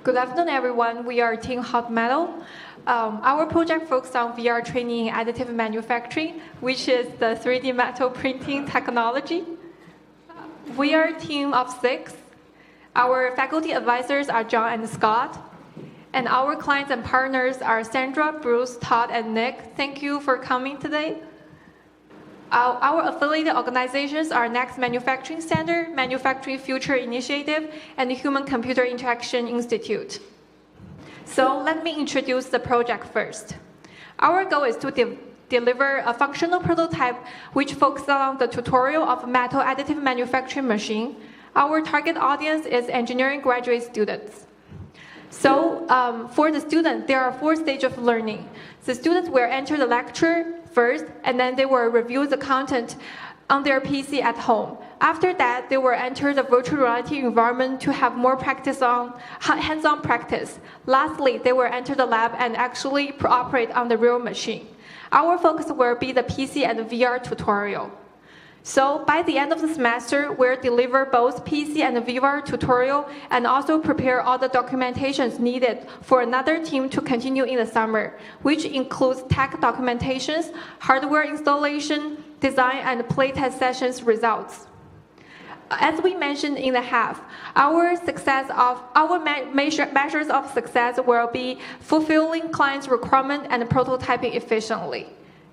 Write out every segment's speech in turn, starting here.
Good afternoon, everyone. We are Team Hot Metal. Our project focuses on VR training in additive manufacturing, which is the 3D metal printing technology. We are a team of 6. Our faculty advisors are John and Scott. And our clients and partners are Sandra, Bruce, Todd, and Nick. Thank you for coming today. Our affiliated organizations are Next Manufacturing Center, Manufacturing Future Initiative, and the Human-Computer Interaction Institute. So let me introduce the project first. Our goal is to deliver a functional prototype which focuses on the tutorial of a metal additive manufacturing machine. Our target audience is engineering graduate students. So for the students, there are 4 stages of learning. The students will enter the lecture first, and then they will review the content on their PC at home. After that, they will enter the virtual reality environment to have more practice on hands-on practice. Lastly, they will enter the lab and actually operate on the real machine. Our focus will be the PC and VR tutorial. So by the end of the semester, we'll deliver both PC and VR tutorial and also prepare all the documentations needed for another team to continue in the summer, which includes tech documentations, hardware installation, design, and playtest sessions results. As we mentioned in the half, our measures of success will be fulfilling clients' requirement and prototyping efficiently.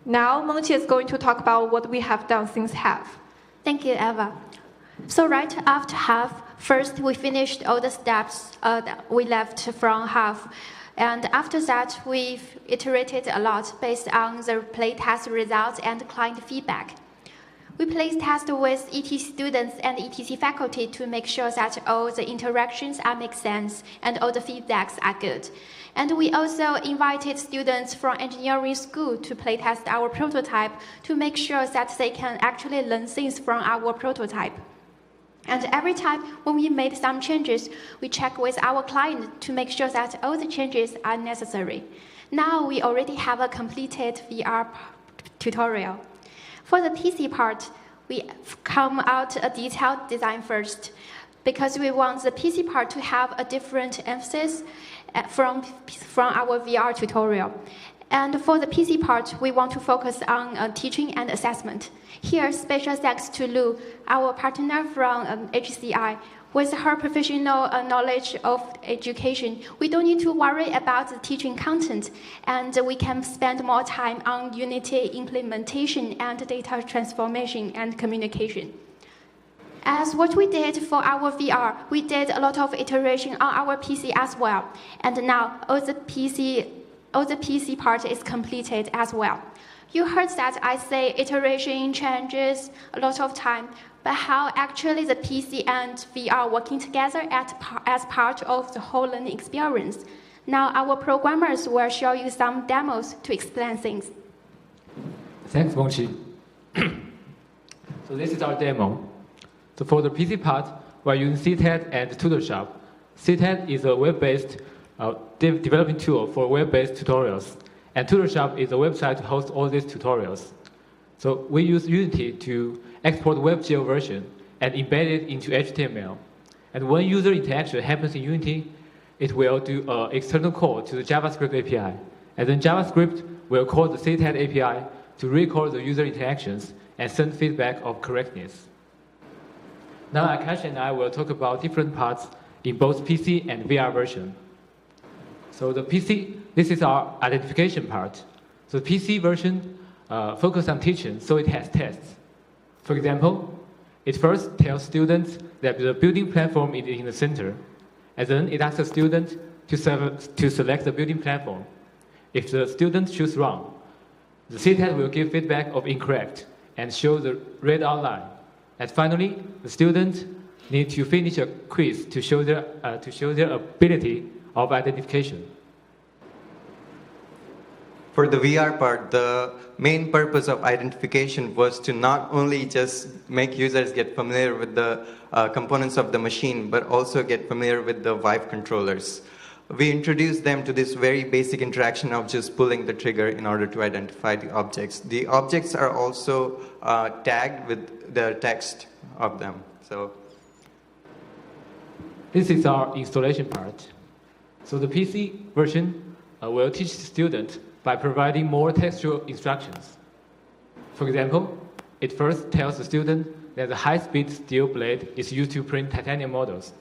Now, Mengqi is going to talk about what we have done since half. Thank you, Eva. So right after half, first we finished all the steps that we left from half. And after that, we've iterated a lot based on the playtest results and client feedback. We playtest with ET students and ETC faculty to make sure that all the interactions make sense and all the feedbacks are good. And we also invited students from engineering school to playtest our prototype to make sure that they can actually learn things from our prototype. And every time when we made some changes, we check with our client to make sure that all the changes are necessary. Now we already have a completed VR tutorial. For the PC part, we come out a detailed design first because we want the PC part to have a different emphasis from our VR tutorial. And for the PC part, we want to focus on teaching and assessment. Here, special thanks to Lu, our partner from HCI. With her professional knowledge of education, we don't need to worry about the teaching content, and we can spend more time on Unity implementation and data transformation and communication. As what we did for our VR, we did a lot of iteration on our PC as well. And now all the PC part is completed as well. You heard that I say iteration changes a lot of time, but how actually the PC and VR working together as part of the whole learning experience. Now our programmers will show you some demos to explain things. Thanks, Mengqi. So this is our demo. So for the PC part, we're using CTED and Tutorshop. CTED is a web-based developing tool for web-based tutorials, and Tutorshop is a website to host all these tutorials. So we use Unity to export WebGL version and embed it into HTML. And when user interaction happens in Unity, it will do an external call to the JavaScript API. And then JavaScript will call the CTED API to record the user interactions and send feedback of correctness. Now Akash and I will talk about different parts in both PC and VR version. So the PC, this is our identification part. So the PC version focuses on teaching, so it has tests. For example, it first tells students that the building platform is in the center, and then it asks the student to select the building platform. If the student chooses wrong, the CTED will give feedback of incorrect and show the red outline. And finally, the students need to finish a quiz to show their ability of identification. For the VR part, the main purpose of identification was to not only just make users get familiar with the components of the machine, but also get familiar with the Vive controllers. We introduced them to this very basic interaction of just pulling the trigger in order to identify the objects. The objects are also tagged with the text of them. So this is our installation part. So the PC version will teach the student by providing more textual instructions. For example, it first tells the student that the high-speed steel blade is used to print titanium models,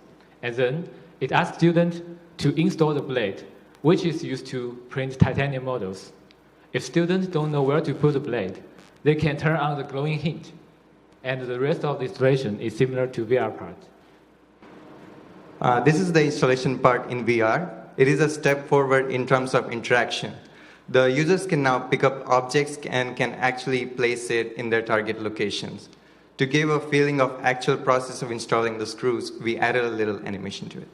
and then it asks students to install the blade, which is used to print titanium models. If students don't know where to put the blade, they can turn on the glowing hint, and the rest of the installation is similar to VR part. This is the installation part in VR. It is a step forward in terms of interaction. The users can now pick up objects and can actually place it in their target locations. To give a feeling of actual process of installing the screws, we added a little animation to it.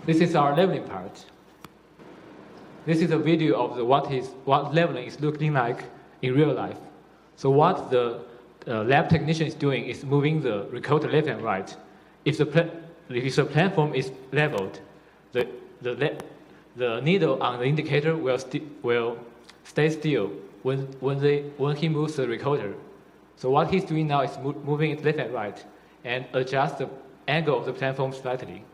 This is our leveling part. This is a video of what leveling is looking like in real life. So what the lab technician is doing is moving the recorder left and right. If the platform is leveled, the needle on the indicator will stay still when he moves the recorder. So what he's doing now is moving it left and right and adjust the angle of the platform slightly.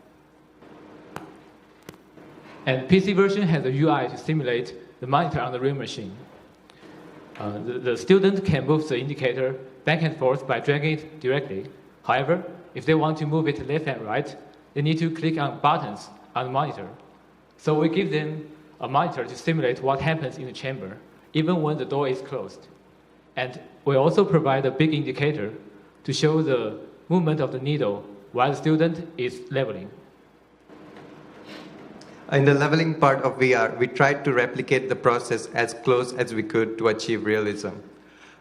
And PC version has a UI to simulate the monitor on the real machine. The student can move the indicator back and forth by dragging it directly. However, if they want to move it left and right, they need to click on buttons on the monitor. So we give them a monitor to simulate what happens in the chamber, even when the door is closed. And we also provide a big indicator to show the movement of the needle while the student is leveling. In the leveling part of VR, we tried to replicate the process as close as we could to achieve realism.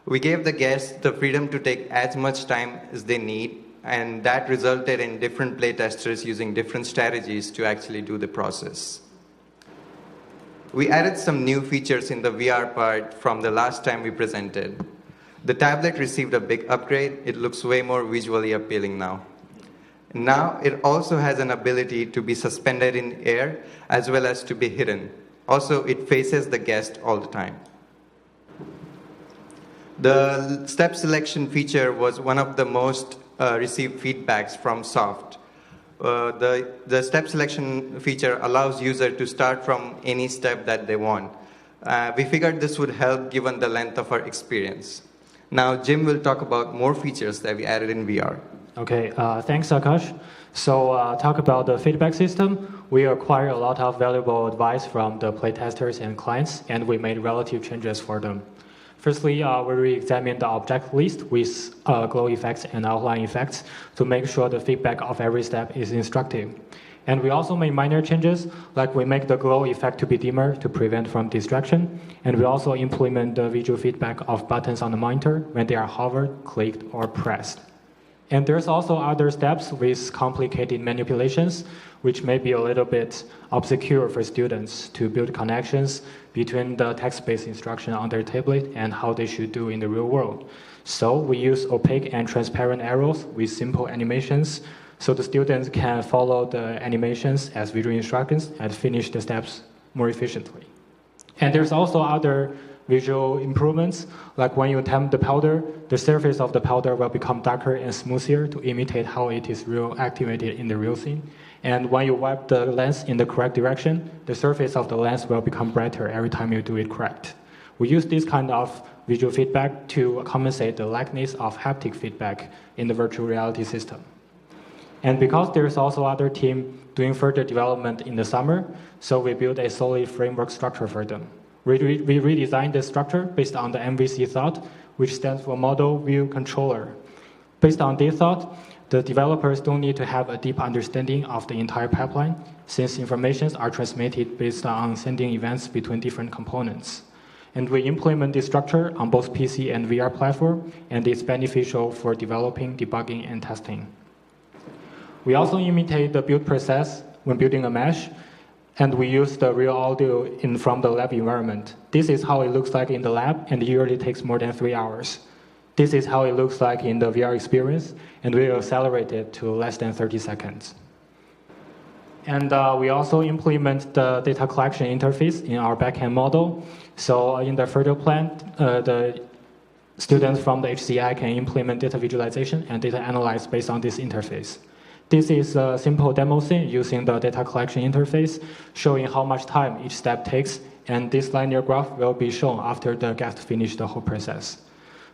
We gave the guests the freedom to take as much time as they need, and that resulted in different playtesters using different strategies to actually do the process. We added some new features in the VR part from the last time we presented. The tablet received a big upgrade. It looks way more visually appealing now. Now it also has an ability to be suspended in air as well as to be hidden. Also, it faces the guest all the time. The step selection feature was one of the most received feedbacks from Soft. The step selection feature allows user to start from any step that they want. We figured this would help given the length of our experience. Now Jim will talk about more features that we added in VR. Okay, thanks, Akash. So talk about the feedback system. We acquire a lot of valuable advice from the playtesters and clients, and we made relative changes for them. Firstly, we re-examined the object list with glow effects and outline effects to make sure the feedback of every step is instructive. And we also made minor changes, like we make the glow effect to be dimmer to prevent from distraction. And we also implement the visual feedback of buttons on the monitor when they are hovered, clicked, or pressed. And there's also other steps with complicated manipulations, which may be a little bit obscure for students to build connections between the text-based instruction on their tablet and how they should do in the real world. So we use opaque and transparent arrows with simple animations so the students can follow the animations as visual instructions and finish the steps more efficiently. And there's also other visual improvements, like when you tap the powder, the surface of the powder will become darker and smoother to imitate how it is activated in the real scene. And when you wipe the lens in the correct direction, the surface of the lens will become brighter every time you do it correct. We use this kind of visual feedback to compensate the lackness of haptic feedback in the virtual reality system. And because there's also other team doing further development in the summer, so we built a solid framework structure for them. We redesigned the structure based on the MVC thought, which stands for Model View Controller. Based on this thought, the developers don't need to have a deep understanding of the entire pipeline, since informations are transmitted based on sending events between different components. And we implement this structure on both PC and VR platform, and it's beneficial for developing, debugging, and testing. We also imitate the build process when building a mesh, and we use the real audio from the lab environment. This is how it looks like in the lab, and it usually takes more than 3 hours. This is how it looks like in the VR experience, and we accelerate it to less than 30 seconds. And we also implement the data collection interface in our backend model. So in the further plan, the students from the HCI can implement data visualization and data analyze based on this interface. This is a simple demo scene using the data collection interface, showing how much time each step takes, and this linear graph will be shown after the guest finishes the whole process.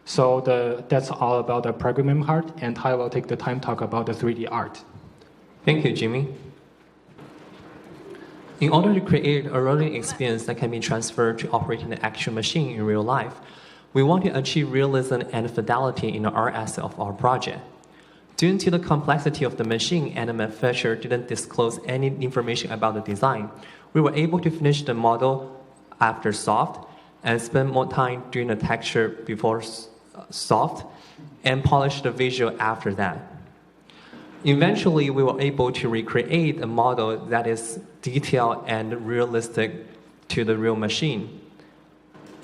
So that's all about the programming part, and I will take the time to talk about the 3D art. Thank you, Jimmy. In order to create a learning experience that can be transferred to operating the actual machine in real life, we want to achieve realism and fidelity in the art aspect of our project. Due to the complexity of the machine and the manufacturer didn't disclose any information about the design, we were able to finish the model after soft and spend more time doing the texture before soft and polish the visual after that. Eventually, we were able to recreate a model that is detailed and realistic to the real machine.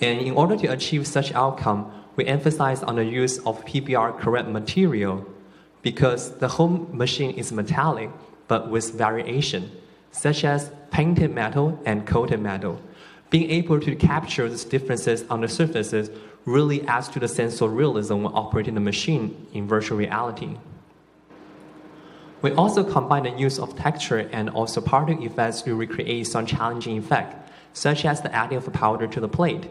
And in order to achieve such outcome, we emphasize on the use of PBR correct material because the whole machine is metallic but with variation, such as painted metal and coated metal. Being able to capture these differences on the surfaces really adds to the sense of realism when operating the machine in virtual reality. We also combine the use of texture and also particle effects to recreate some challenging effects, such as the adding of a powder to the plate.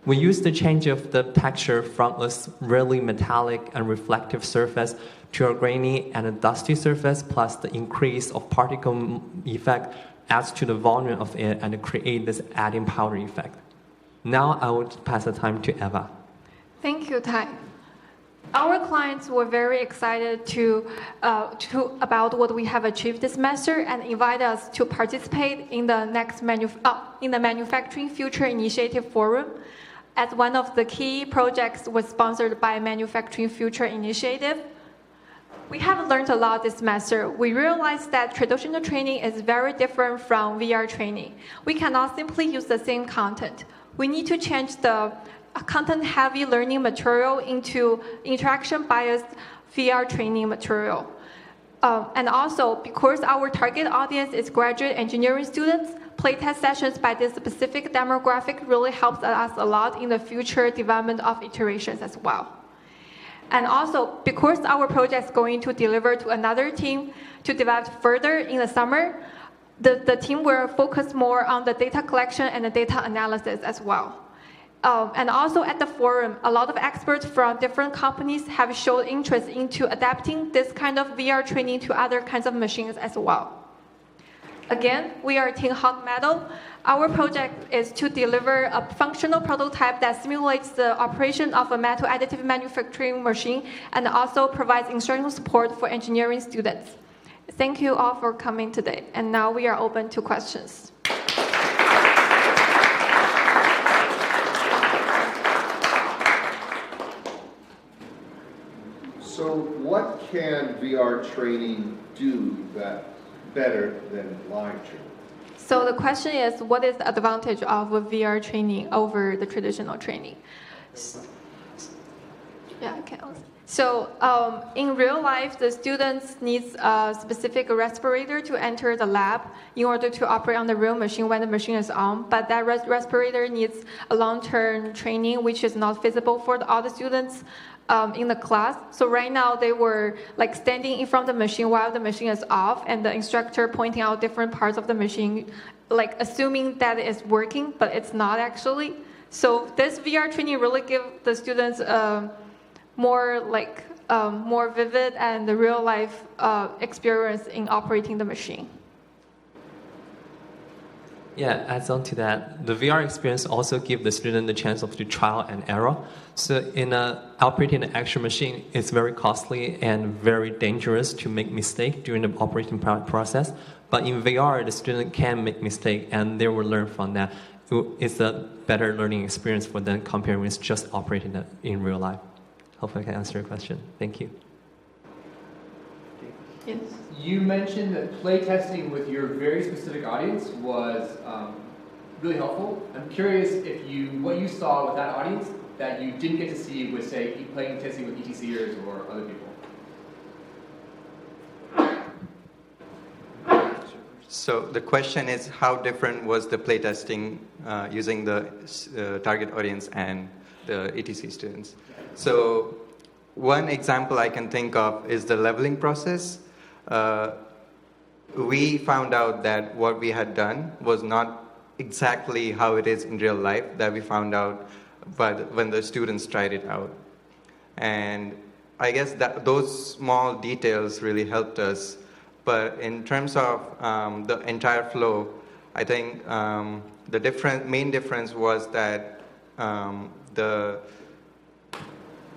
We use the change of the texture from a really metallic and reflective surface to a grainy and a dusty surface, plus the increase of particle effect adds to the volume of it and create this adding powder effect. Now I will pass the time to Eva. Thank you, Tai. Our clients were very excited about what we have achieved this semester and invite us to participate in the next Manufacturing Future Initiative Forum, as one of the key projects was sponsored by Manufacturing Future Initiative. We have learned a lot this semester. We realized that traditional training is very different from VR training. We cannot simply use the same content. We need to change the content-heavy learning material into interaction-biased VR training material. And also, because our target audience is graduate engineering students, playtest sessions by this specific demographic really helps us a lot in the future development of iterations as well. And also, because our project is going to deliver to another team to develop further in the summer, the team will focus more on the data collection and the data analysis as well. And also at the forum, a lot of experts from different companies have shown interest into adapting this kind of VR training to other kinds of machines as well. Again, we are Team Hot Metal. Our project is to deliver a functional prototype that simulates the operation of a metal additive manufacturing machine and also provides instructional support for engineering students. Thank you all for coming today. And now we are open to questions. So what can VR training do that better than live training? So the question is, what is the advantage of a VR training over the traditional training? Yeah, I can also. So in real life, the students need a specific respirator to enter the lab in order to operate on the real machine when the machine is on. But that respirator needs a long-term training, which is not feasible for all the students in the class. So right now they were like standing in front of the machine while the machine is off, and the instructor pointing out different parts of the machine, like assuming that it's working, but it's not actually. So this VR training really gives the students more vivid and the real life experience in operating the machine. Yeah, adds on to that, the VR experience also gives the student the chance of to trial and error. So in operating an actual machine, it's very costly and very dangerous to make mistake during the operating process. But in VR, the student can make mistake and they will learn from that. It's a better learning experience for them compared with just operating it in real life. Hopefully I can answer your question. Thank you. Yes. You mentioned that playtesting with your very specific audience was really helpful. I'm curious if what you saw with that audience that you didn't get to see with, say, playing testing with ETCers or other people. So the question is, how different was the playtesting using the target audience and the ETC students? So one example I can think of is the leveling process. we found out that what we had done was not exactly how it is in real life, that we found out when the students tried it out. And I guess that those small details really helped us. But in terms of the entire flow, I think the main difference was that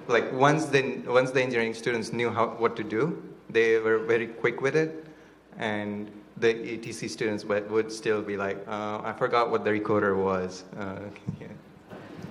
once the engineering students knew what to do, they were very quick with it, and the ETC students would still be like, I forgot what the recorder was. Yeah.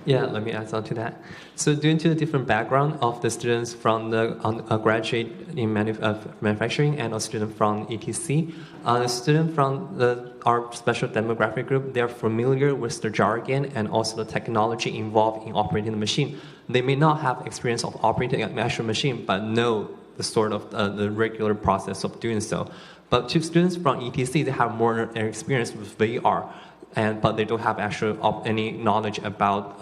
Yeah, let me add on to that. So due to the different background of the students from the graduate in manufacturing and a student from ETC, the student from our special demographic group, they're familiar with the jargon and also the technology involved in operating the machine. They may not have experience of operating an actual machine, but know the sort of the regular process of doing so. But to students from ETC, they have more experience with VR. But they don't have any knowledge about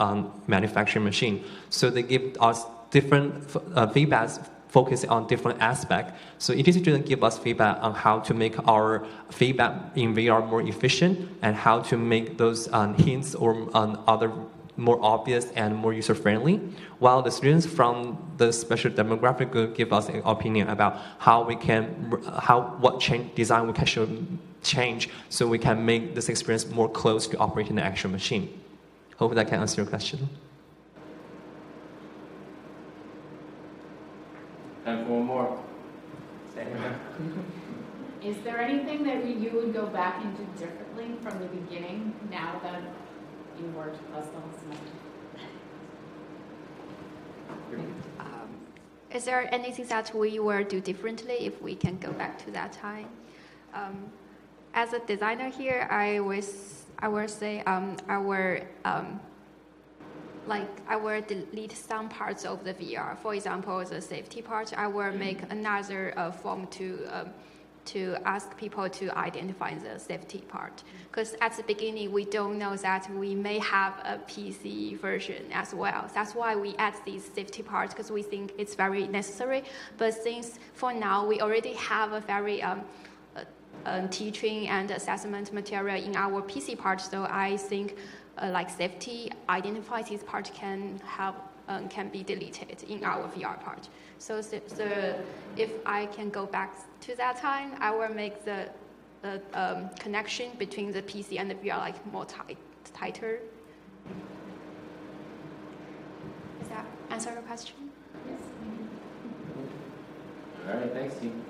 manufacturing machine. So they give us different feedbacks focusing on different aspects. So ETC students give us feedback on how to make our feedback in VR more efficient and how to make those hints or other more obvious and more user-friendly, while the students from the special demographic group give us an opinion about what design we can change so we can make this experience more close to operating the actual machine. Hope that can answer your question. And for more. Is there anything that you would go back and do differently from the beginning now that you worked plus the whole semester? Is there anything that we will do differently if we can go back to that time? As a designer here, I will say I will delete some parts of the VR. For example, the safety part, I will make another form to ask people to identify the safety part. Because at the beginning, we don't know that we may have a PC version as well. That's why we add these safety parts, because we think it's very necessary. But since for now, we already have a very teaching and assessment material in our PC part, so I think safety identifies part can be deleted in our VR part. So if I can go back to that time, I will make the connection between the PC and the VR more tighter. Does that answer your question? Yes. All right, thanks, team.